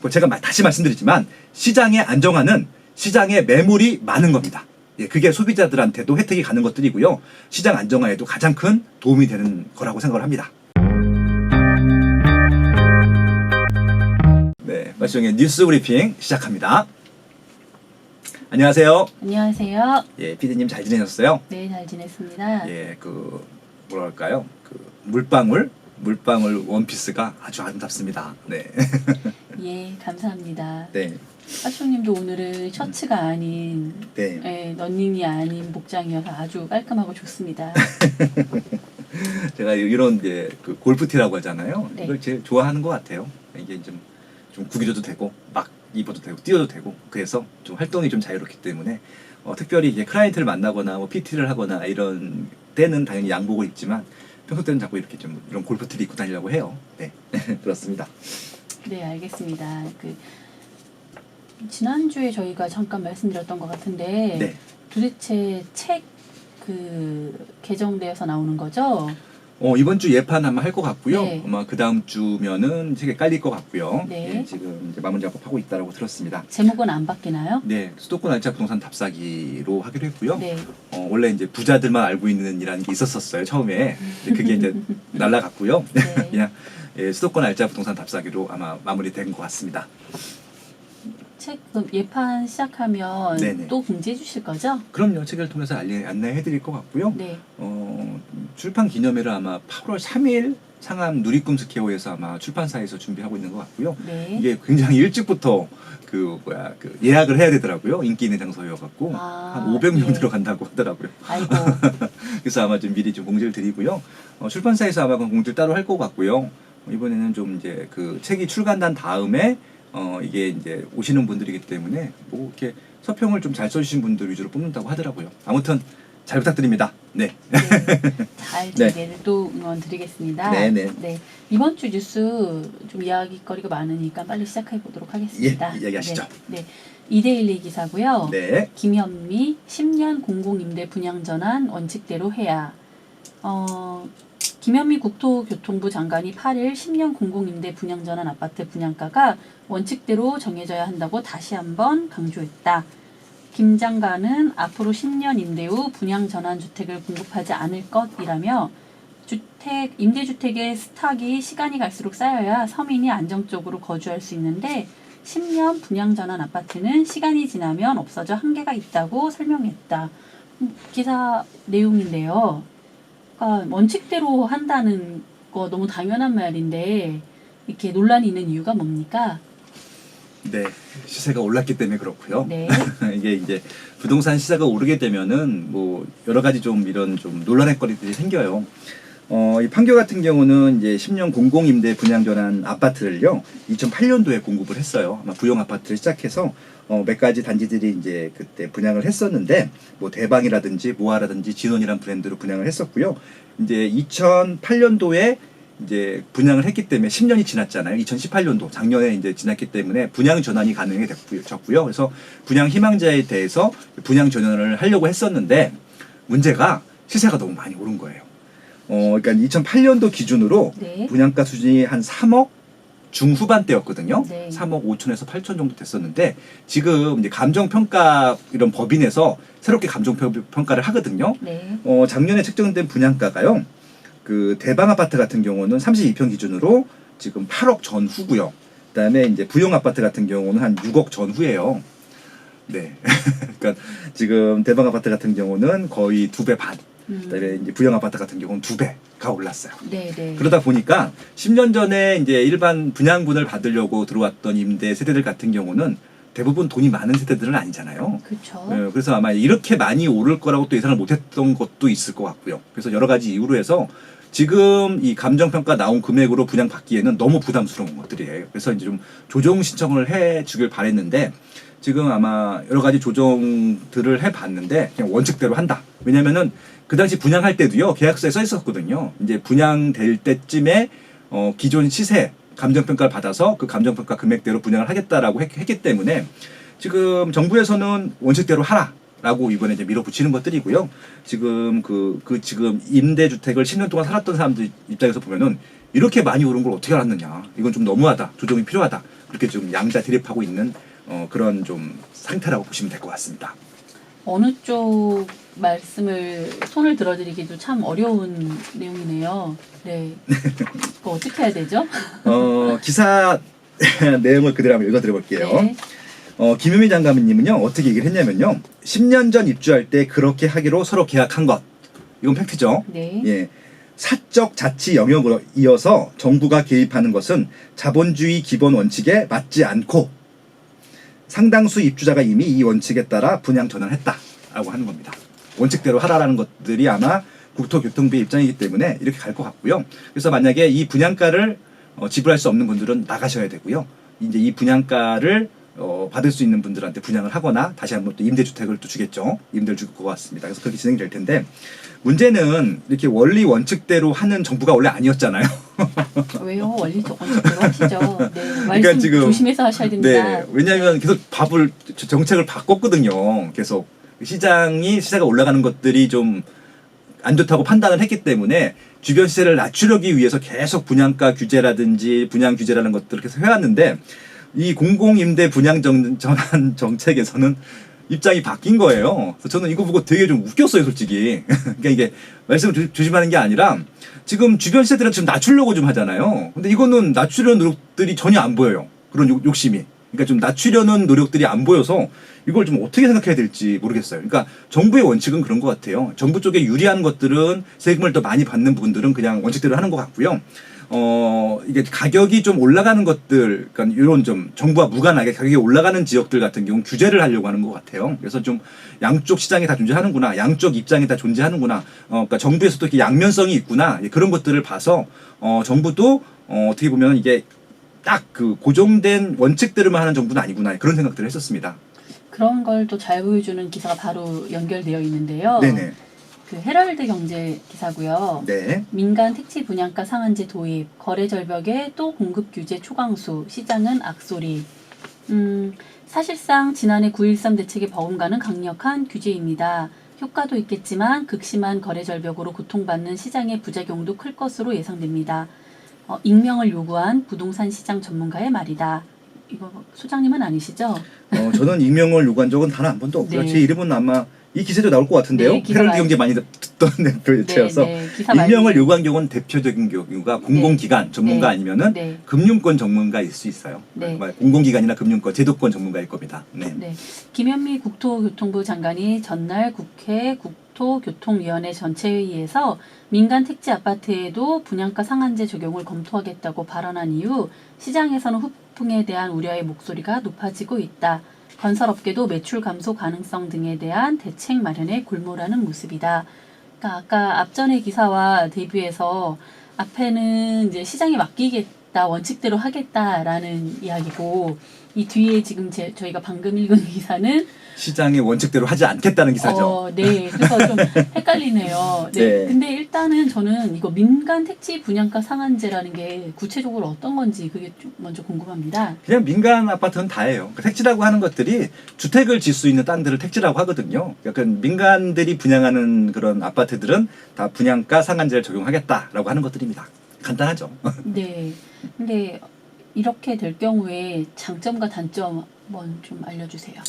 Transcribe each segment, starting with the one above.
제가 다시 말씀드리지만 시장의 안정화는 시장에 매물이 많은 겁니다. 예, 그게 소비자들한테도 혜택이 가는 것들이고요. 시장 안정화에도 가장 큰 도움이 되는 거라고 생각을 합니다. 네, 마시정의 뉴스 브리핑 시작합니다. 안녕하세요. 안녕하세요. 예, 피디님 잘 지내셨어요? 네, 잘 지냈습니다. 예, 뭐랄까요? 물방울 원피스가 아주 아름답습니다. 네. 예, 감사합니다. 네. 하쇼님도 오늘은 셔츠가 아닌, 네. 예, 러닝이 아닌 복장이어서 아주 깔끔하고 좋습니다. 제가 이런 이제 골프티라고 하잖아요. 네. 이걸 제일 좋아하는 것 같아요. 이게 좀 구겨져도 되고 막 입어도 되고 뛰어도 되고 그래서 좀 활동이 좀 자유롭기 때문에 특별히 이제 클라이언트를 만나거나 뭐 PT를 하거나 이런 때는 당연히 양복을 입지만 평소 때는 자꾸 이렇게 좀 이런 골프티를 입고 다니려고 해요. 네. 그렇습니다. 네, 알겠습니다. 지난주에 저희가 잠깐 말씀드렸던 것 같은데, 네. 도대체 책 개정되어서 나오는 거죠? 이번 주 예판 아마 할 것 같고요. 네. 아마 그 다음 주면은 책에 깔릴 것 같고요. 네. 예, 지금 이제 마무리 작업하고 있다고 들었습니다. 제목은 안 바뀌나요? 네, 수도권 알짜 부동산 답사기로 하기로 했고요. 네. 원래 이제 부자들만 알고 있는 이라는 게 있었어요 처음에. 근데 그게 이제 날라갔고요. 네. 그냥 수도권 알짜 부동산 답사기로 아마 마무리된 것 같습니다. 책 예판 시작하면 네네. 또 공지해 주실 거죠? 그럼요, 책을 통해서 안내해드릴 것 같고요. 네. 출판 기념회를 아마 8월 3일 상암 누리꿈 스퀘어에서 아마 출판사에서 준비하고 있는 것 같고요. 네. 이게 굉장히 일찍부터 예약을 해야 되더라고요. 인기 있는 장소여갖고 한 500명 예. 들어간다고 하더라고요. 아이고. 그래서 아마 좀 미리 좀 공지를 드리고요. 출판사에서 아마 공지를 따로 할 것 같고요. 이번에는 좀 이제 책이 출간된 다음에 이게 이제 오시는 분들이기 때문에 뭐 이렇게 서평을 좀 잘 써주신 분들 위주로 뽑는다고 하더라고요. 아무튼 잘 부탁드립니다. 네. 네, 잘 되기를 또 응원 드리겠습니다. 네네. 네. 이번 주 뉴스 좀 이야기거리가 많으니까 빨리 시작해 보도록 하겠습니다. 예, 이야기하시죠. 네. 이데일리 기사고요. 네. 김현미 10년 공공임대 분양 전환 원칙대로 해야. 김현미 국토교통부 장관이 8일 10년 공공임대 분양 전환 아파트 분양가가 원칙대로 정해져야 한다고 다시 한번 강조했다. 김 장관은 앞으로 10년 임대 후 분양 전환 주택을 공급하지 않을 것이라며 임대주택의 스탁이 시간이 갈수록 쌓여야 서민이 안정적으로 거주할 수 있는데 10년 분양 전환 아파트는 시간이 지나면 없어져 한계가 있다고 설명했다. 기사 내용인데요. 그러니까 원칙대로 한다는 거 너무 당연한 말인데 이렇게 논란이 있는 이유가 뭡니까? 네, 시세가 올랐기 때문에 그렇고요. 네. 이게 이제 부동산 시세가 오르게 되면은 뭐 여러 가지 좀 이런 좀 논란의 거리들이 생겨요. 이 판교 같은 경우는 이제 10년 공공임대 분양 전환 아파트를요 2008년도에 공급을 했어요. 아마 부영 아파트를 시작해서 몇 가지 단지들이 이제 그때 분양을 했었는데 뭐 대방이라든지 모아라든지 진원이란 브랜드로 분양을 했었고요. 이제 2008년도에 이제 분양을 했기 때문에 10년이 지났잖아요. 2018년도 작년에 이제 지났기 때문에 분양 전환이 가능해졌고요. 그래서 분양 희망자에 대해서 분양 전환을 하려고 했었는데 문제가 시세가 너무 많이 오른 거예요. 그러니까 2008년도 기준으로 네. 분양가 수준이 한 3억 중후반대였거든요. 네. 3억 5천에서 8천 정도 됐었는데 지금 이제 감정평가 이런 법인에서 새롭게 감정평가를 하거든요. 네. 작년에 책정된 분양가가요. 대방 아파트 같은 경우는 32평 기준으로 지금 8억 전후고요. 그다음에 이제 부영 아파트 같은 경우는 한 6억 전후예요. 네. 그러니까 지금 대방 아파트 같은 경우는 거의 2배 반. 그다음에 이제 부영 아파트 같은 경우는 2배가 올랐어요. 네, 네. 그러다 보니까 10년 전에 이제 일반 분양분을 받으려고 들어왔던 임대 세대들 같은 경우는 대부분 돈이 많은 세대들은 아니잖아요. 그렇죠. 그래서 아마 이렇게 많이 오를 거라고 또 예상을 못했던 것도 있을 것 같고요. 그래서 여러 가지 이유로 해서 지금 이 감정평가 나온 금액으로 분양받기에는 너무 부담스러운 것들이에요. 그래서 이제 좀 조정 신청을 해 주길 바랬는데 지금 아마 여러 가지 조정들을 해봤는데 그냥 원칙대로 한다. 왜냐면은 그 당시 분양할 때도요 계약서에 써 있었거든요. 이제 분양될 때쯤에 기존 시세 감정평가를 받아서 그 감정평가 금액대로 분양을 하겠다라고 했기 때문에 지금 정부에서는 원칙대로 하라라고 이번에 이제 밀어붙이는 것들이고요. 지금 지금 임대주택을 10년 동안 살았던 사람들 입장에서 보면은 이렇게 많이 오른 걸 어떻게 알았느냐. 이건 좀 너무하다. 조정이 필요하다. 그렇게 좀 양자 대립하고 있는 그런 좀 상태라고 보시면 될 것 같습니다. 어느 쪽 말씀을 손을 들어드리기도 참 어려운 내용이네요. 네. 그거 어떻게 해야 되죠? 기사 내용을 그대로 한번 읽어드려볼게요. 네. 김유미 장관님은요 어떻게 얘기를 했냐면요, 10년 전 입주할 때 그렇게 하기로 서로 계약한 것, 이건 팩트죠. 네. 예, 사적 자치 영역으로 이어서 정부가 개입하는 것은 자본주의 기본 원칙에 맞지 않고 상당수 입주자가 이미 이 원칙에 따라 분양 전환했다라고 하는 겁니다. 원칙대로 하라라는 것들이 아마 국토교통부의 입장이기 때문에 이렇게 갈 것 같고요. 그래서 만약에 이 분양가를 지불할 수 없는 분들은 나가셔야 되고요. 이제 이 분양가를 받을 수 있는 분들한테 분양을 하거나 다시 한번 또 임대주택을 또 주겠죠. 임대를 줄 것 같습니다. 그래서 그렇게 진행이 될 텐데, 문제는 이렇게 원리 원칙대로 하는 정부가 원래 아니었잖아요. 왜요? 원리적 원칙대로 하시죠. 네. 말씀 그러니까 지금 조심해서 하셔야 됩니다. 네, 왜냐하면 계속 정책을 바꿨거든요. 계속 시세가 올라가는 것들이 좀 안 좋다고 판단을 했기 때문에 주변 시세를 낮추려기 위해서 계속 분양가 규제라든지 분양 규제라는 것들을 계속 해왔는데, 이 공공임대 분양 전환 정책에서는 입장이 바뀐 거예요. 그래서 저는 이거 보고 되게 좀 웃겼어요, 솔직히. 그러니까 이게 말씀을 조심하는 게 아니라 지금 주변 시세들은 지금 낮추려고 좀 하잖아요. 근데 이거는 낮추려는 노력들이 전혀 안 보여요. 그런 욕심이. 그러니까 좀 낮추려는 노력들이 안 보여서 이걸 좀 어떻게 생각해야 될지 모르겠어요. 그러니까 정부의 원칙은 그런 것 같아요. 정부 쪽에 유리한 것들은, 세금을 더 많이 받는 부분들은 그냥 원칙대로 하는 것 같고요. 이게 가격이 좀 올라가는 것들, 그러니까 이런 좀 정부와 무관하게 가격이 올라가는 지역들 같은 경우는 규제를 하려고 하는 것 같아요. 그래서 좀 양쪽 시장이 다 존재하는구나, 양쪽 입장이 다 존재하는구나, 그러니까 정부에서도 이렇게 양면성이 있구나, 그런 것들을 봐서 정부도 어떻게 보면 이게 딱 그 고정된 원칙대로만 하는 정부는 아니구나, 그런 생각들을 했었습니다. 그런 걸 또 잘 보여주는 기사가 바로 연결되어 있는데요. 네네. 그 헤럴드 경제 기사고요. 네. 민간 택지 분양가 상한제 도입, 거래 절벽에 또 공급 규제 초강수, 시장은 악소리. 사실상 지난해 9.13 대책의 버금가는 강력한 규제입니다. 효과도 있겠지만 극심한 거래 절벽으로 고통받는 시장의 부작용도 클 것으로 예상됩니다. 익명을 요구한 부동산 시장 전문가의 말이다. 이거 소장님은 아니시죠? 저는 익명을 요구한 적은 단 한 번도 없고요. 네. 제 이름은 아마 이 기사도 나올 것 같은데요. 네, 기사 헤럴드 많이 경제 많이 듣던 대표여서 기사 익명을 많이- 요구한 경우는 대표적인 경우가 공공기관 전문가 네. 아니면은 네. 금융권 전문가일 수 있어요. 네. 공공기관이나 금융권, 제도권 전문가일 겁니다. 네. 네. 김현미 국토교통부 장관이 전날 국회 국토교통위원회 전체회의에서 민간 택지 아파트에도 분양가 상한제 적용을 검토하겠다고 발언한 이후 시장에서는 후폭풍에 대한 우려의 목소리가 높아지고 있다. 건설업계도 매출 감소 가능성 등에 대한 대책 마련에 골몰하는 모습이다. 그러니까 아까 앞전의 기사와 대비해서 앞에는 이제 시장에 맡기겠다, 원칙대로 하겠다라는 이야기고, 이 뒤에 지금 저희가 방금 읽은 기사는 시장의 원칙대로 하지 않겠다는 기사죠. 네, 그래서 좀 헷갈리네요. 네. 네. 근데 일단은 저는 이거 민간 택지 분양가 상한제라는 게 구체적으로 어떤 건지 그게 좀 먼저 궁금합니다. 그냥 민간 아파트는 다예요. 택지라고 하는 것들이 주택을 질 수 있는 땅들을 택지라고 하거든요. 약간 민간들이 분양하는 그런 아파트들은 다 분양가 상한제를 적용하겠다라고 하는 것들입니다. 간단하죠. 네. 근데 이렇게 될 경우에 장점과 단점 한번 좀 알려주세요.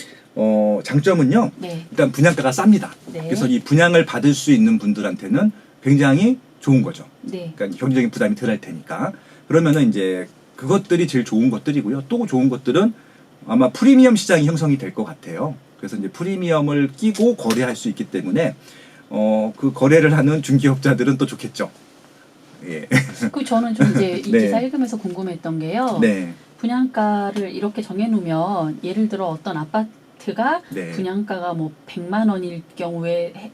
장점은요. 네. 일단 분양가가 쌉니다. 네. 그래서 이 분양을 받을 수 있는 분들한테는 굉장히 좋은 거죠. 네. 그러니까 경제적인 부담이 덜 할 테니까. 그러면은 이제 그것들이 제일 좋은 것들이고요. 또 좋은 것들은 아마 프리미엄 시장이 형성이 될 것 같아요. 그래서 이제 프리미엄을 끼고 거래할 수 있기 때문에 그 거래를 하는 중개업자들은 또 좋겠죠. 예. 그 저는 좀 이제 이 네. 기사 읽으면서 궁금했던 게요. 네. 분양가를 이렇게 정해놓으면 예를 들어 어떤 아파트가 네. 분양가가 뭐 100만 원일 경우에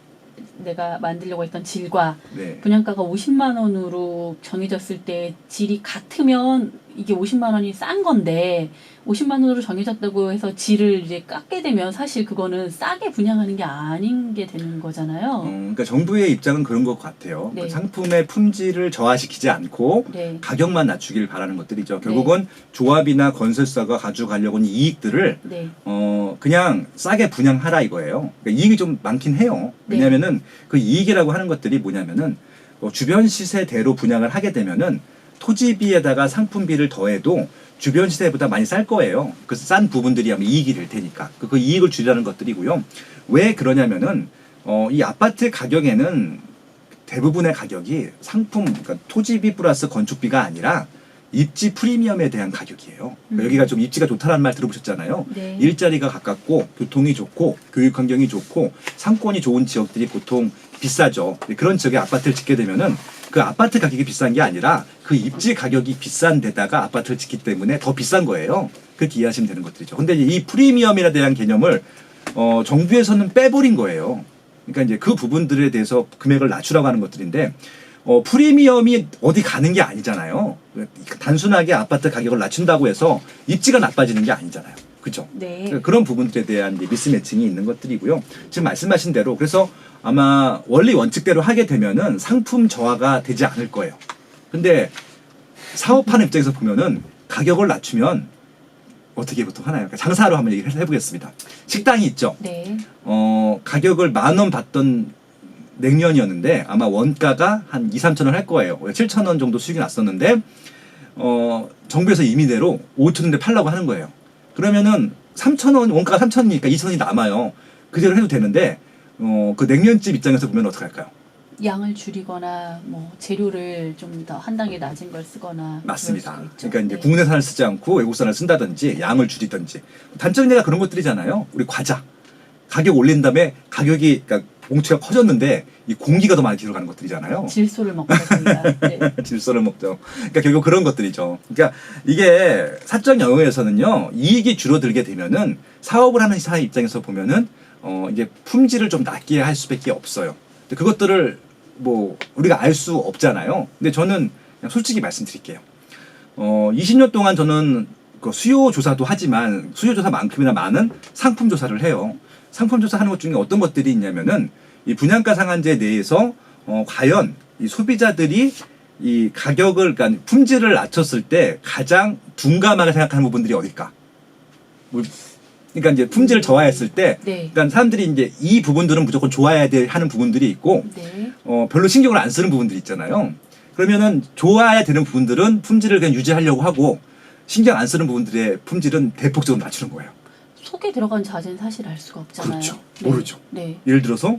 내가 만들려고 했던 질과 네. 분양가가 50만 원으로 정해졌을 때 질이 같으면 이게 50만 원이 싼 건데 50만 원으로 정해졌다고 해서 질을 이제 깎게 되면 사실 그거는 싸게 분양하는 게 아닌 게 되는 거잖아요. 그러니까 정부의 입장은 그런 것 같아요. 네. 그 상품의 품질을 저하시키지 않고 네. 가격만 낮추길 바라는 것들이죠. 결국은 조합이나 건설사가 가져가려고 하는 이익들을 네. 그냥 싸게 분양하라 이거예요. 그러니까 이익이 좀 많긴 해요. 네. 왜냐하면은 그 이익이라고 하는 것들이 뭐냐면은 주변 시세대로 분양을 하게 되면은 토지비에다가 상품비를 더해도 주변 시세보다 많이 쌀 거예요. 그래서 싼 부분들이 아마 이익이 될 테니까 그 이익을 줄이라는 것들이고요. 왜 그러냐면은 이 아파트 가격에는 대부분의 가격이 상품, 그러니까 토지비 플러스 건축비가 아니라 입지 프리미엄에 대한 가격이에요. 그러니까 여기가 좀 입지가 좋다는 말 들어보셨잖아요. 네. 일자리가 가깝고 교통이 좋고 교육 환경이 좋고 상권이 좋은 지역들이 보통 비싸죠. 그런 지역에 아파트를 짓게 되면은 그 아파트 가격이 비싼 게 아니라 그 입지 가격이 비싼 데다가 아파트를 짓기 때문에 더 비싼 거예요. 그렇게 이해하시면 되는 것들이죠. 근데 이 프리미엄에 대한 개념을 정부에서는 빼버린 거예요. 그러니까 이제 그 부분들에 대해서 금액을 낮추라고 하는 것들인데 프리미엄이 어디 가는 게 아니잖아요. 단순하게 아파트 가격을 낮춘다고 해서 입지가 나빠지는 게 아니잖아요. 그죠? 네. 그러니까 그런 부분들에 대한 이제 미스매칭이 있는 것들이고요. 지금 말씀하신 대로 그래서 아마 원리 원칙대로 하게 되면은 상품 저하가 되지 않을 거예요. 근데 사업하는 입장에서 보면은 가격을 낮추면 어떻게 보통 하나요? 그러니까 장사로 한번 얘기를 해보겠습니다. 식당이 있죠. 네. 가격을 10,000원 받던 냉면이었는데 아마 원가가 한 2-3천 원 할 거예요. 7,000원 정도 수익이 났었는데 정부에서 임의대로 5,000원에 팔라고 하는 거예요. 그러면은 3,000원 원가가 3,000원이니까 2,000원이 남아요. 그대로 해도 되는데 그 냉면집 입장에서 보면 어떡할까요? 양을 줄이거나 뭐 재료를 좀 더 한 단계 낮은 걸 쓰거나 맞습니다. 그럴 수가 있죠. 그러니까 이제 네. 국내산을 쓰지 않고 외국산을 쓴다든지 양을 줄이든지 단적인 예가 그런 것들이잖아요. 우리 과자 가격 올린 다음에 가격이 그러니까 뭉치가 커졌는데 이 공기가 더 많이 들어가는 것들이잖아요. 질소를 먹거나 저희가. 네. 질소를 먹죠. 그러니까 결국 그런 것들이죠. 그러니까 이게 사적 영역에서는요 이익이 줄어들게 되면은 사업을 하는 사람 입장에서 보면은 이제 품질을 좀 낮게 할 수밖에 없어요. 근데 그것들을 뭐 우리가 알 수 없잖아요. 근데 저는 그냥 솔직히 말씀드릴게요. 20년 동안 저는 그 수요 조사도 하지만 수요 조사만큼이나 많은 상품 조사를 해요. 상품 조사하는 것 중에 어떤 것들이 있냐면은 이 분양가 상한제 내에서 과연 이 소비자들이 이 가격을 그러니까 품질을 낮췄을 때 가장 둔감하게 생각하는 부분들이 어딜까? 그러니까 이제 품질을 저하했을 때, 네. 그러니까 사람들이 이제 이 부분들은 무조건 좋아야 돼 하는 부분들이 있고, 네. 별로 신경을 안 쓰는 부분들이 있잖아요. 그러면은 좋아야 되는 부분들은 품질을 그냥 유지하려고 하고 신경 안 쓰는 부분들의 품질은 대폭적으로 낮추는 거예요. 속에 들어간 자재는 사실 알 수가 없잖아요. 그렇죠. 네. 모르죠. 네. 예를 들어서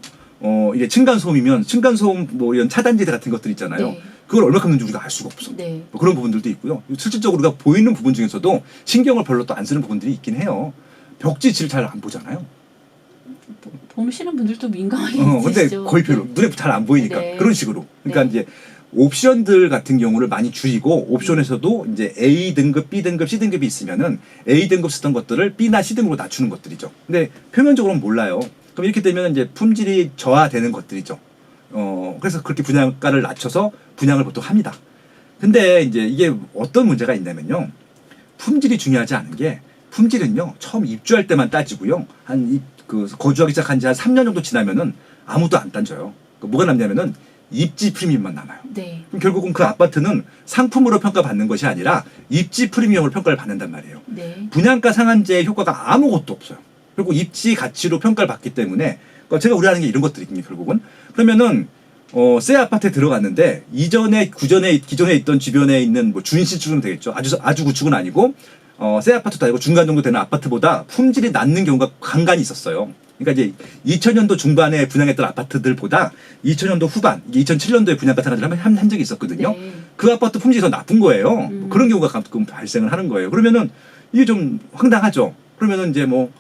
이게 층간소음이면 층간소음 뭐 이런 차단제 같은 것들 있잖아요. 네. 그걸 얼마큼 넣는지 우리가 알 수가 없어. 네. 뭐 그런 부분들도 있고요. 실질적으로 우리가 보이는 부분 중에서도 신경을 별로 또 안 쓰는 부분들이 있긴 해요. 벽지질 잘 안 보잖아요. 보시는 분들도 민감하게 근데 있으시죠. 거의 별로 눈에 잘 안 보이니까 네. 그런 식으로. 그러니까 네. 이제 옵션들 같은 경우를 많이 줄이고 옵션에서도 이제 A 등급, B 등급, C 등급이 있으면은 A 등급 쓰던 것들을 B나 C 등급으로 낮추는 것들이죠. 근데 표면적으로는 몰라요. 그럼 이렇게 되면 이제 품질이 저하되는 것들이죠. 그래서 그렇게 분양가를 낮춰서 분양을 보통 합니다. 근데 이제 이게 어떤 문제가 있냐면요. 품질이 중요하지 않은 게 품질은요. 처음 입주할 때만 따지고요. 거주하기 시작한 지 한 3년 정도 지나면은 아무도 안 따져요. 뭐가 남냐면은 입지 프리미엄만 남아요. 네. 그럼 결국은 그 아파트는 상품으로 평가받는 것이 아니라 입지 프리미엄으로 평가를 받는단 말이에요. 네. 분양가 상한제의 효과가 아무것도 없어요. 그리고 입지 가치로 평가를 받기 때문에 그러니까 제가 우려하는 게 이런 것들이거든요. 결국은 그러면은 새 아파트에 들어갔는데 기존에 있던 주변에 있는 뭐 준신축은 되겠죠. 아주 구축은 아니고 새 아파트도 아니고 중간 정도 되는 아파트보다 품질이 낮는 경우가 간간히 있었어요. 그러니까 이제 2000년도 중반에 분양했던 아파트들보다 2000년도 후반, 2007년도에 분양가 상한제를 한 적이 있었거든요. 네. 그 아파트 품질이 더 나쁜 거예요. 그런 경우가 가끔 발생을 하는 거예요. 그러면은 이게 좀 황당하죠. 그러면은 이제 뭐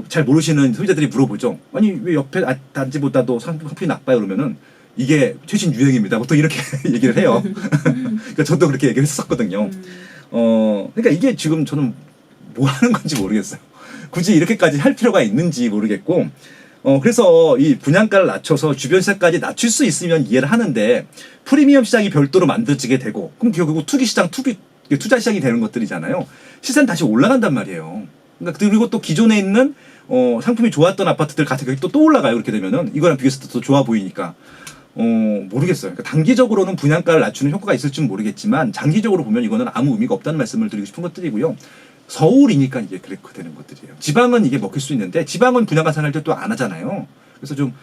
잘 모르시는 소비자들이 물어보죠. 아니 왜 옆에 단지보다도 상품이 나빠요? 그러면은 이게 최신 유행입니다. 보통 이렇게 얘기를 해요. 그러니까 저도 그렇게 얘기를 했었거든요. 그러니까 이게 지금 저는 뭐 하는 건지 모르겠어요. 굳이 이렇게까지 할 필요가 있는지 모르겠고, 그래서 이 분양가를 낮춰서 주변 시세까지 낮출 수 있으면 이해를 하는데, 프리미엄 시장이 별도로 만들어지게 되고, 그럼 결국 투자 시장이 되는 것들이잖아요. 시세는 다시 올라간단 말이에요. 그러니까 그리고 또 기존에 있는, 상품이 좋았던 아파트들 가격이 또 올라가요. 그렇게 되면은. 이거랑 비교해서 더 좋아 보이니까. 모르겠어요. 그러니까 단기적으로는 분양가를 낮추는 효과가 있을지는 모르겠지만, 장기적으로 보면 이거는 아무 의미가 없다는 말씀을 드리고 싶은 것들이고요. 서울이니까 이게 그렇게 되는 것들이에요. 지방은 이게 먹힐 수 있는데 지방은 분양가 상할 때 또 안 하잖아요. 그래서 좀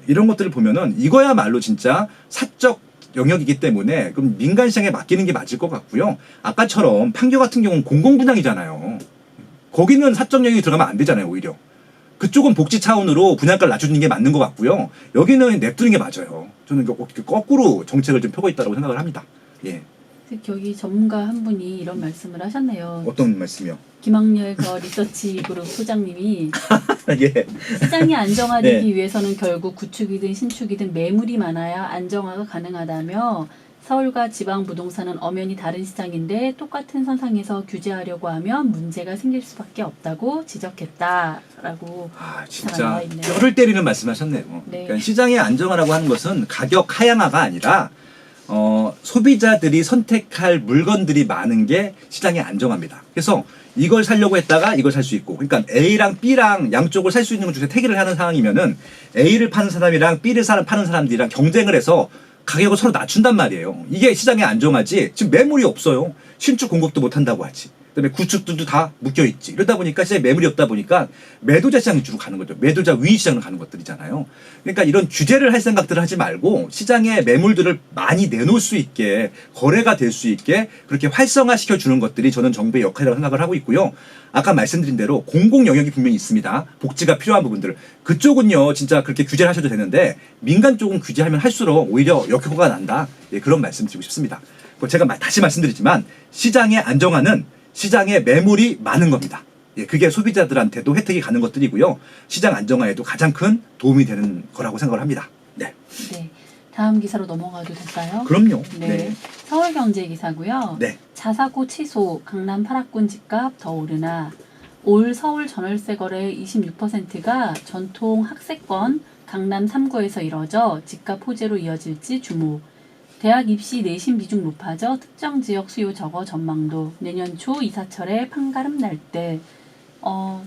이런 것들을 보면은 이거야말로 진짜 사적 영역이기 때문에 그럼 민간 시장에 맡기는 게 맞을 것 같고요. 아까처럼 판교 같은 경우는 공공분양이잖아요. 거기는 사적 영역이 들어가면 안 되잖아요, 오히려. 그쪽은 복지 차원으로 분양가를 낮추는 게 맞는 것 같고요. 여기는 냅두는 게 맞아요. 저는 거꾸로 정책을 좀 펴고 있다고 생각을 합니다. 예. 여기 전문가 한 분이 이런 말씀을 하셨네요. 어떤 말씀이요? 김학렬 리서치 그룹 소장님이 예. 시장이 안정화되기 네. 위해서는 결국 구축이든 신축이든 매물이 많아야 안정화가 가능하다며 서울과 지방 부동산은 엄연히 다른 시장인데 똑같은 선상에서 규제하려고 하면 문제가 생길 수밖에 없다고 지적했다라고 아, 기사가 진짜 나와 있네요. 뼈를 때리는 말씀하셨네요. 네. 그러니까 시장의 안정화라고 하는 것은 가격 하향화가 아니라 소비자들이 선택할 물건들이 많은 게 시장의 안정화입니다. 그래서 이걸 사려고 했다가 이걸 살 수 있고, 그러니까 A랑 B랑 양쪽을 살 수 있는 것 중에 택일을 하는 상황이면은 A를 파는 사람이랑 B를 파는 사람들이랑 경쟁을 해서 가격을 서로 낮춘단 말이에요. 이게 시장의 안정화지. 지금 매물이 없어요. 신축 공급도 못 한다고 하지. 그다음에 구축들도 다 묶여 있지. 이러다 보니까 시장에 매물이 없다 보니까 매도자 시장이 주로 가는 거죠. 매도자 위인 시장으로 가는 것들이잖아요. 그러니까 이런 규제를 할 생각들을 하지 말고 시장에 매물들을 많이 내놓을 수 있게, 거래가 될 수 있게 그렇게 활성화시켜 주는 것들이 저는 정부의 역할이라고 생각을 하고 있고요. 아까 말씀드린 대로 공공 영역이 분명히 있습니다. 복지가 필요한 부분들. 그쪽은요, 진짜 그렇게 규제를 하셔도 되는데 민간 쪽은 규제하면 할수록 오히려 역효과가 난다. 예, 그런 말씀 드리고 싶습니다. 제가 다시 말씀드리지만 시장의 안정화는 시장에 매물이 많은 겁니다. 예, 그게 소비자들한테도 혜택이 가는 것들이고요. 시장 안정화에도 가장 큰 도움이 되는 거라고 생각을 합니다. 네. 네. 다음 기사로 넘어가도 될까요? 그럼요. 네. 네. 서울경제 기사고요. 네. 자사고 취소, 강남 8학군 집값 더 오르나. 올 서울 전월세 거래 26%가 전통 학세권 강남 3구에서 이뤄져 집값 호재로 이어질지 주목. 대학 입시 내신 비중 높아져 특정 지역 수요 적어 전망도. 내년 초 이사철에 판가름 날 때.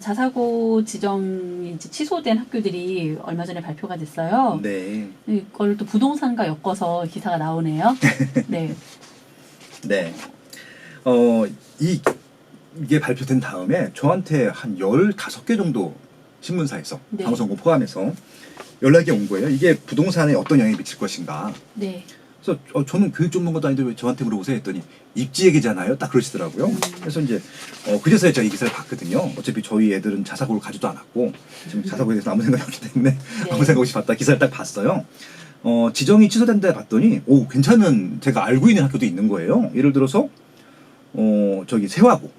자사고 지정이 이제 취소된 학교들이 얼마 전에 발표가 됐어요. 네. 이걸 또 부동산과 엮어서 기사가 나오네요. 네. 네. 이게 발표된 다음에 저한테 한 15개 정도 신문사에서 네. 방송국 포함해서 연락이 온 거예요. 이게 부동산에 어떤 영향이 미칠 것인가. 네. 그래서 저는 교육 전문가도 아닌데 왜 저한테 물어보세요 했더니 입지 얘기잖아요. 딱 그러시더라고요. 그래서 이제 그제서야 제가 이 기사를 봤거든요. 어차피 저희 애들은 자사고를 가지도 않았고 지금 자사고에 대해서 아무 생각이 없기 때문에 네. 아무 생각 없이 봤다 기사를 딱 봤어요. 지정이 취소된다 봤더니 괜찮은 제가 알고 있는 학교도 있는 거예요. 예를 들어서 저기 세화고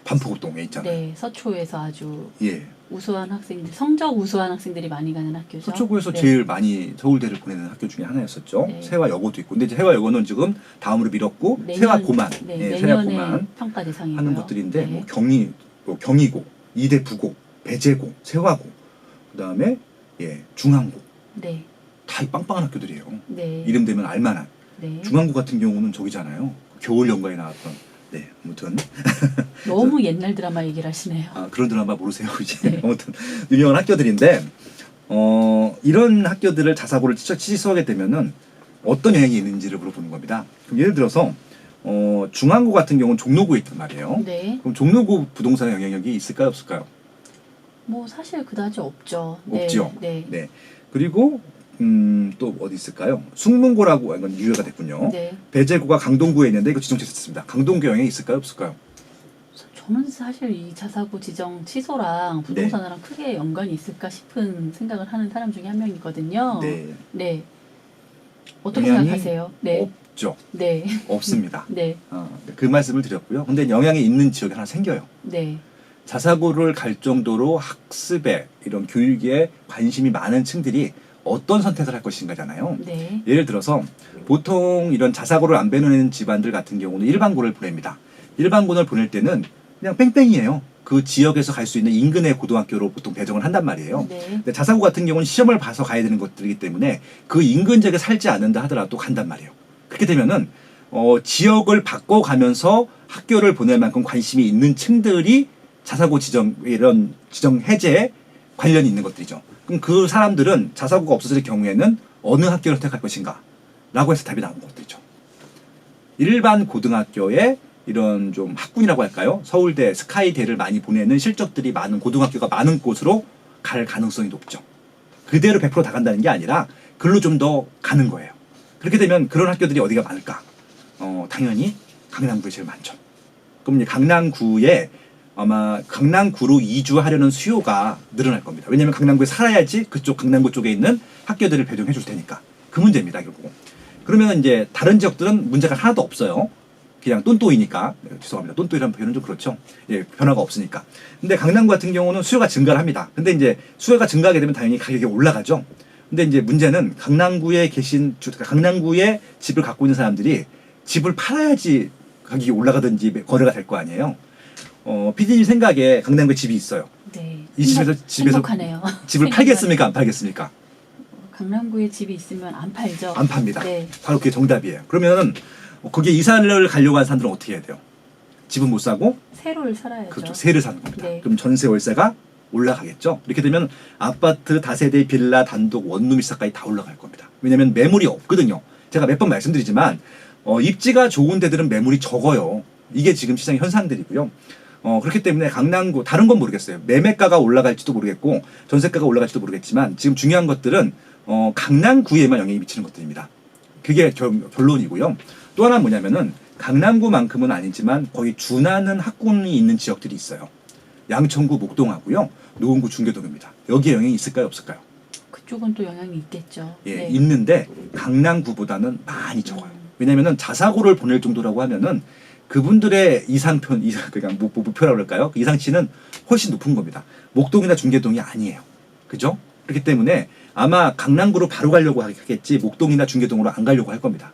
반포구동에 있잖아요. 네. 서초에서 아주 예. 우수한 학생들, 성적 우수한 학생들이 많이 가는 학교죠. 서초구에서 네. 제일 많이 서울대를 보내는 학교 중에 하나였었죠. 네. 세화여고도 있고. 근데 이제 세화여고는 지금 다음으로 미뤘고 내년, 세화고만, 네, 예, 내년에 세화고만 평가 대상이고요. 하는 것들인데 네. 경희고, 이대부고, 배재고, 세화고, 그다음에 중앙고 네. 다 이 빵빵한 학교들이에요. 네. 이름 되면 알만한. 네. 중앙고 같은 경우는 저기잖아요. 겨울 연가에 나왔던. 네, 아무튼 너무 옛날 드라마 얘기를 하시네요. 그런 드라마 모르세요, 이제. 네. 아무튼 유명한 학교들인데 이런 학교들을 자사고를 취소하게 되면은 어떤 영향이 있는지를 물어보는 겁니다. 그럼 예를 들어서 중앙고 같은 경우는 종로구에 있단 말이에요. 네. 그럼 종로구 부동산의 영향력이 있을까요, 없을까요? 뭐 사실 그다지 없죠. 네. 없죠. 네. 네. 그리고 또 어디 있을까요? 숙문고라고 이건 유효가 됐군요. 네. 배재구가 강동구에 있는데 이거 지정됐습니다. 강동구 영향이 있을까요, 없을까요? 저는 사실 이 자사고 지정 취소랑 부동산이랑 크게 연관이 있을까 싶은 생각을 하는 사람 중에 한 명이거든요. 네. 네. 어떻게 영향이 생각하세요? 네. 없죠. 네. 없습니다. 네. 그 말씀을 드렸고요. 근데 영향이 있는 지역이 하나 생겨요. 네. 자사고를 갈 정도로 학습에 이런 교육에 관심이 많은 층들이 어떤 선택을 할 것인가잖아요. 네. 예를 들어서 보통 이런 자사고를 안 보내는 집안들 같은 경우는 일반고를 보냅니다. 일반고를 보낼 때는 그냥 뺑뺑이에요. 그 지역에서 갈 수 있는 인근의 고등학교로 보통 배정을 한단 말이에요. 네. 근데 자사고 같은 경우는 시험을 봐서 가야 되는 것들이기 때문에 그 인근 지역에 살지 않는다 하더라도 간단 말이에요. 그렇게 되면은 지역을 바꿔가면서 학교를 보낼 만큼 관심이 있는 층들이 자사고 이런 지정 해제에 관련이 있는 것들이죠. 그럼 그 사람들은 자사고가 없어질 경우에는 어느 학교를 선택할 것인가? 라고 해서 답이 나온 것들이죠. 일반 고등학교에 이런 좀 학군이라고 할까요? 서울대, 스카이대를 많이 보내는 실적들이 많은 고등학교가 많은 곳으로 갈 가능성이 높죠. 그대로 100% 다 간다는 게 아니라 글로 좀 더 가는 거예요. 그렇게 되면 그런 학교들이 어디가 많을까? 당연히 강남구에 제일 많죠. 그럼 이제 강남구에 아마 강남구로 이주하려는 수요가 늘어날 겁니다. 왜냐하면 강남구에 살아야지 그쪽 강남구 쪽에 있는 학교들을 배정해 줄 테니까. 그 문제입니다, 결국. 그러면 이제 다른 지역들은 문제가 하나도 없어요. 그냥 똔똔이니까. 죄송합니다. 똔똔이라는 표현은 좀 그렇죠. 예, 변화가 없으니까. 근데 강남구 같은 경우는 수요가 증가를 합니다. 근데 이제 수요가 증가하게 되면 당연히 가격이 올라가죠. 근데 이제 문제는 강남구에 강남구에 집을 갖고 있는 사람들이 집을 팔아야지 가격이 올라가든지 거래가 될 거 아니에요. PD님 생각에 강남구에 집이 있어요. 네. 이 집에서 행복하네요. 집을 팔겠습니까? 안 팔겠습니까? 강남구에 집이 있으면 안 팔죠. 안 팝니다. 네. 바로 그게 정답이에요. 그러면은 거기에 이사를 가려고 하는 사람들은 어떻게 해야 돼요? 집은 못 사고 세로를 살아야죠. 그렇죠. 세를 사는 겁니다. 네. 그럼 전세 월세가 올라가겠죠. 이렇게 되면 아파트, 다세대, 빌라, 단독, 원룸 시세까지 다 올라갈 겁니다. 왜냐하면 매물이 없거든요. 제가 몇 번 말씀드리지만 입지가 좋은 데들은 매물이 적어요. 이게 지금 시장의 현상들이고요. 그렇기 때문에 강남구 다른 건 모르겠어요. 매매가가 올라갈지도 모르겠고 전세가가 올라갈지도 모르겠지만 지금 중요한 것들은 강남구에만 영향이 미치는 것들입니다. 그게 결론이고요. 또 하나 뭐냐면은 강남구만큼은 아니지만 거의 준하는 학군이 있는 지역들이 있어요. 양천구, 목동하고요. 노원구, 중계동입니다. 여기에 영향이 있을까요, 없을까요? 그쪽은 또 영향이 있겠죠. 예, 네. 있는데 강남구보다는 많이 적어요. 왜냐면은 자사고를 보낼 정도라고 하면은 그분들의 그러니까 목표라고 그럴까요? 그 이상치는 훨씬 높은 겁니다. 목동이나 중계동이 아니에요. 그죠? 그렇기 때문에 아마 강남구로 바로 가려고 하겠지 목동이나 중계동으로 안 가려고 할 겁니다.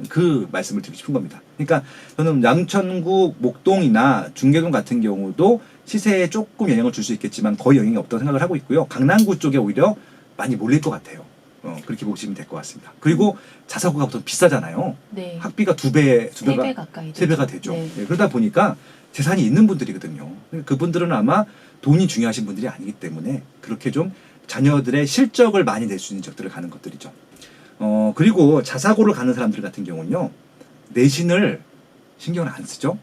그 말씀을 드리고 싶은 겁니다. 그러니까 저는 양천구, 목동이나 중계동 같은 경우도 시세에 조금 영향을 줄 수 있겠지만 거의 영향이 없다고 생각을 하고 있고요. 강남구 쪽에 오히려 많이 몰릴 것 같아요. 그렇게 보시면 될 것 같습니다. 그리고 자사고가 보통 비싸잖아요. 네. 학비가 두 배 가까이 세 배가 되죠. 네. 예, 그러다 보니까 재산이 있는 분들이거든요. 그분들은 아마 돈이 중요하신 분들이 아니기 때문에 그렇게 좀 자녀들의 실적을 많이 낼 수 있는 지역들을 가는 것들이죠. 그리고 자사고를 가는 사람들 같은 경우는요. 내신을 신경을 안 쓰죠.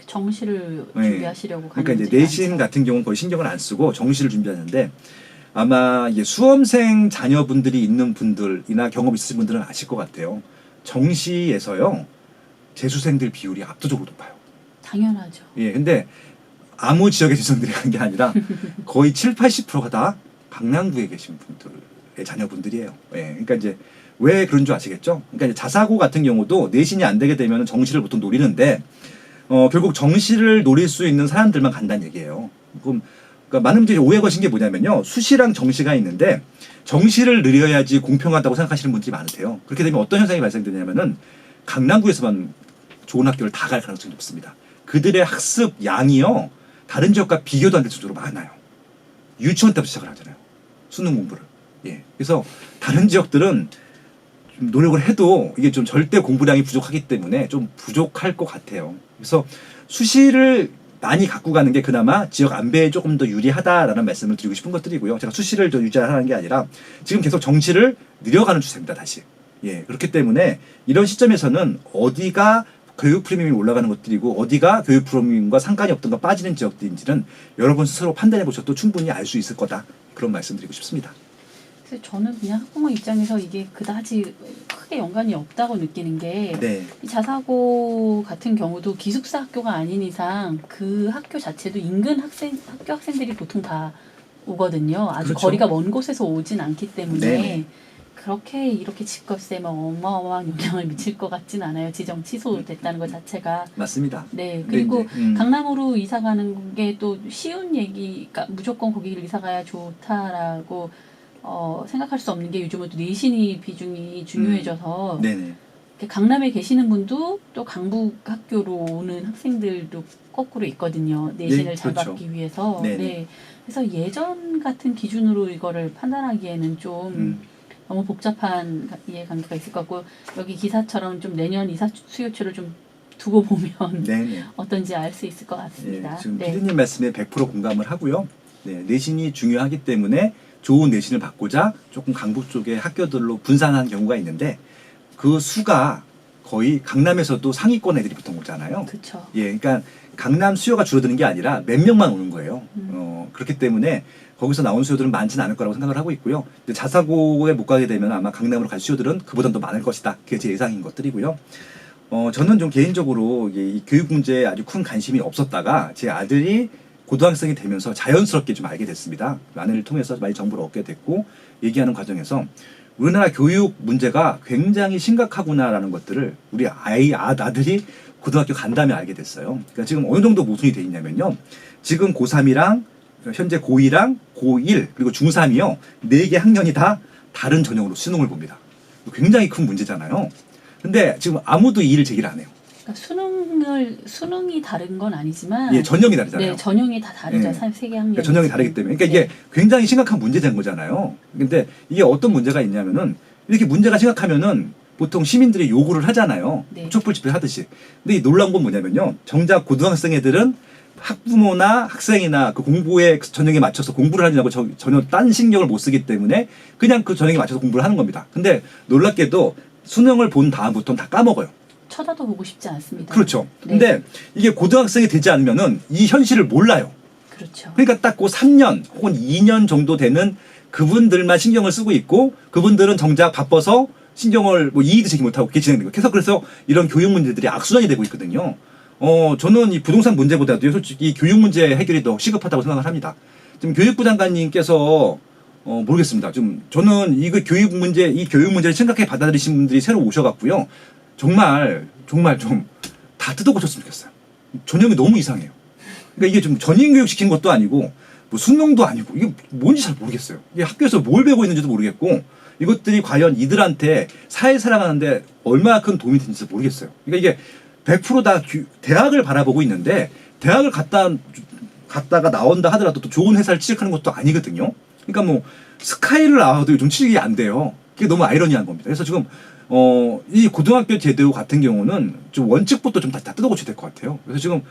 정시를 네. 준비하시려고 가는 그러니까 이제 내신 많죠. 같은 경우는 거의 신경을 안 쓰고 정시를 준비하는데 아마 이게 수험생 자녀분들이 있는 분들이나 경험 있으신 분들은 아실 것 같아요. 정시에서요. 재수생들 비율이 압도적으로 높아요. 당연하죠. 예, 근데 아무 지역의 재수생들이 간 게 아니라 거의 70~80%가 다 강남구에 계신 분들의 자녀분들이에요. 예, 그러니까 이제 왜 그런 줄 아시겠죠? 그러니까 이제 자사고 같은 경우도 내신이 안 되게 되면 정시를 보통 노리는데 결국 정시를 노릴 수 있는 사람들만 간다는 얘기예요. 그러니까 많은 분들이 오해 거신 게 뭐냐면요. 수시랑 정시가 있는데 정시를 늘려야지 공평하다고 생각하시는 분들이 많으세요. 그렇게 되면 어떤 현상이 발생되냐면은 강남구에서만 좋은 학교를 다 갈 가능성이 높습니다. 그들의 학습 양이요. 다른 지역과 비교도 안 될 정도로 많아요. 유치원 때부터 시작을 하잖아요. 수능 공부를. 예. 그래서 다른 지역들은 좀 노력을 해도 이게 좀 절대 공부량이 부족하기 때문에 좀 부족할 것 같아요. 그래서 수시를 많이 갖고 가는 게 그나마 지역 안배에 조금 더 유리하다라는 말씀을 드리고 싶은 것들이고요. 제가 수시를 더 유지하는 게 아니라 지금 계속 정시를 늘려가는 추세입니다. 다시. 예, 그렇기 때문에 이런 시점에서는 어디가 교육 프리미엄이 올라가는 것들이고 어디가 교육 프리미엄과 상관이 없던가 빠지는 지역들인지는 여러분 스스로 판단해 보셔도 충분히 알 수 있을 거다. 그런 말씀드리고 싶습니다. 그래서 저는 그냥 학부모 입장에서 이게 그다지 크게 연관이 없다고 느끼는 게 네. 이 자사고 같은 경우도 기숙사 학교가 아닌 이상 그 학교 자체도 인근 학교 학생들이 보통 다 오거든요. 아주 그렇죠. 거리가 먼 곳에서 오진 않기 때문에 네네. 그렇게 이렇게 집값에 막 어마어마한 영향을 미칠 것 같진 않아요. 지정 취소됐다는 것 자체가. 맞습니다. 네. 그리고 네. 강남으로 이사 가는 게 또 쉬운 얘기, 그러니까 무조건 거기를 이사 가야 좋다라고 생각할 수 없는 게 요즘은 또 내신이 비중이 중요해져서 네네. 강남에 계시는 분도 또 강북 학교로 오는 학생들도 거꾸로 있거든요. 내신을 네, 잘 그렇죠. 받기 위해서. 네네. 네. 그래서 예전 같은 기준으로 이거를 판단하기에는 좀 너무 복잡한 이해관계가 있을 것 같고 여기 기사처럼 좀 내년 이사 수요처를 좀 두고 보면 네네. 어떤지 알 수 있을 것 같습니다. 예, 지금 네. 피디님 말씀에 100% 공감을 하고요. 네, 내신이 중요하기 때문에 좋은 내신을 받고자 조금 강북 쪽의 학교들로 분산하는 경우가 있는데 그 수가 거의 강남에서도 상위권 애들이 보통 오잖아요. 그렇죠. 예, 그러니까 강남 수요가 줄어드는 게 아니라 몇 명만 오는 거예요. 그렇기 때문에 거기서 나온 수요들은 많지는 않을 거라고 생각을 하고 있고요. 근데 자사고에 못 가게 되면 아마 강남으로 갈 수요들은 그보다 더 많을 것이다. 그게 제 예상인 것들이고요. 저는 좀 개인적으로 이 교육 문제에 아주 큰 관심이 없었다가 제 아들이 고등학생이 되면서 자연스럽게 좀 알게 됐습니다. 아내를 통해서 많이 정보를 얻게 됐고 얘기하는 과정에서 우리나라 교육 문제가 굉장히 심각하구나라는 것들을 우리 아들이 고등학교 간 다음에 알게 됐어요. 그러니까 지금 어느 정도 모순이 돼 있냐면요. 지금 고3이랑 현재 고2랑 고1 그리고 중3이요. 4개 학년이 다 다른 전형으로 수능을 봅니다. 굉장히 큰 문제잖아요. 근데 지금 아무도 이 일을 제기를 안 해요. 그러니까 수능이 다른 건 아니지만 예, 전형이 다르잖아요. 네, 전형이 다 다르죠. 예. 세계 학년. 그러니까 전형이 다르기 때문에. 그러니까 이게 굉장히 심각한 문제된 거잖아요. 근데 이게 어떤 문제가 있냐면은 이렇게 문제가 심각하면은 보통 시민들이 요구를 하잖아요. 네. 촛불 집회 하듯이. 근데 이 놀라운 건 뭐냐면요. 정작 고등학생 애들은 학부모나 학생이나 그 공부에 전형에 맞춰서 공부를 하느냐고 전혀 딴 신경을 못 쓰기 때문에 그냥 그 전형에 맞춰서 공부를 하는 겁니다. 근데 놀랍게도 수능을 본 다음부터는 다 까먹어요. 쳐다도 보고 싶지 않습니다. 그렇죠. 네. 근데 이게 고등학생이 되지 않으면은 이 현실을 몰라요. 그렇죠. 그러니까 딱 그 3년 혹은 2년 정도 되는 그분들만 신경을 쓰고 있고 그분들은 정작 바빠서 신경을 이의도 제기 못하고 그게 진행되고 그래서 이런 교육 문제들이 악순환이 되고 있거든요. 저는 이 부동산 문제보다도 솔직히 교육 문제 해결이 더 시급하다고 생각을 합니다. 지금 교육부 장관님께서 모르겠습니다. 좀 저는 이 교육 문제를 심각하게 받아들이신 분들이 새로 오셔갖고요. 정말 좀 다 뜯어고쳤으면 좋겠어요. 전형이 너무 이상해요. 그러니까 이게 좀 전인 교육 시킨 것도 아니고 뭐 수능도 아니고 이게 뭔지 잘 모르겠어요. 이게 학교에서 뭘 배우고 있는지도 모르겠고 이것들이 과연 이들한테 사회 살아가는데 얼마나 큰 도움이 되는지 모르겠어요. 그러니까 이게 100% 다 대학을 바라보고 있는데 대학을 갔다가 나온다 하더라도 또 좋은 회사를 취직하는 것도 아니거든요. 그러니까 뭐 스카이를 나와도 요즘 취직이 안 돼요. 그게 너무 아이러니한 겁니다. 그래서 지금 이 고등학교 제도 같은 경우는 좀 원칙부터 좀 다 뜯어고쳐야 될 것 같아요. 그래서 지금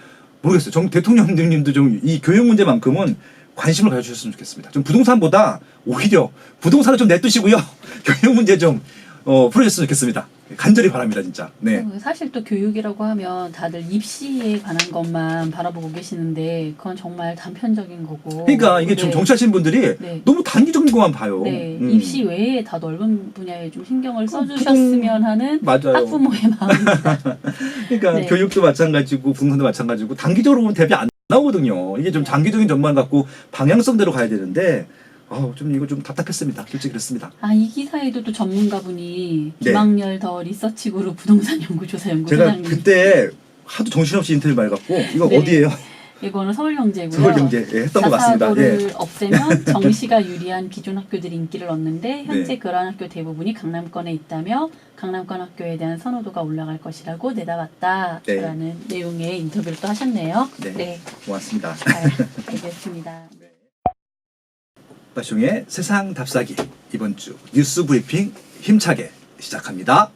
모르겠어요. 정 대통령님도 좀 이 교육 문제만큼은 관심을 가져주셨으면 좋겠습니다. 좀 부동산보다 오히려 부동산을 좀 내두시고요. 교육 문제 좀 풀어줬으면 좋겠습니다. 간절히 바랍니다, 진짜. 네. 사실 또 교육이라고 하면 다들 입시에 관한 것만 바라보고 계시는데 그건 정말 단편적인 거고. 그러니까 이게 좀 정치하시는 분들이 네. 너무 단기적인 것만 봐요. 네. 입시 외에 다 넓은 분야에 좀 신경을 써주셨으면 하는 맞아요. 학부모의 마음입니다. 그러니까 네. 교육도 마찬가지고 부동산도 마찬가지고 단기적으로 보면 대비 안 나오거든요. 이게 좀 장기적인 전망을 갖고 방향성대로 가야 되는데 좀 이거 좀 답답했습니다. 솔직히 그렇습니다. 이 기사에도 또 전문가분이 네. 김학렬 더 리서치 그룹 부동산 연구조사 제가 연구소장님. 그때 하도 정신없이 인터뷰 많이 갖고 이거 네. 어디예요? 이거는 서울경제고요. 서울경제 했던 것 같습니다. 자사고를 없애면 정시가 유리한 기존 학교들이 인기를 얻는데 현재 네. 그러한 학교 대부분이 강남권에 있다며 강남권 학교에 대한 선호도가 올라갈 것이라고 내다봤다라는 내용의 인터뷰를 또 하셨네요. 네. 고맙습니다. 잘 알겠습니다. 박종의 세상 답사기 이번 주 뉴스 브리핑 힘차게 시작합니다.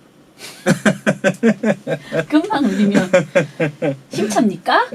끝만 울리면 힘찹니까?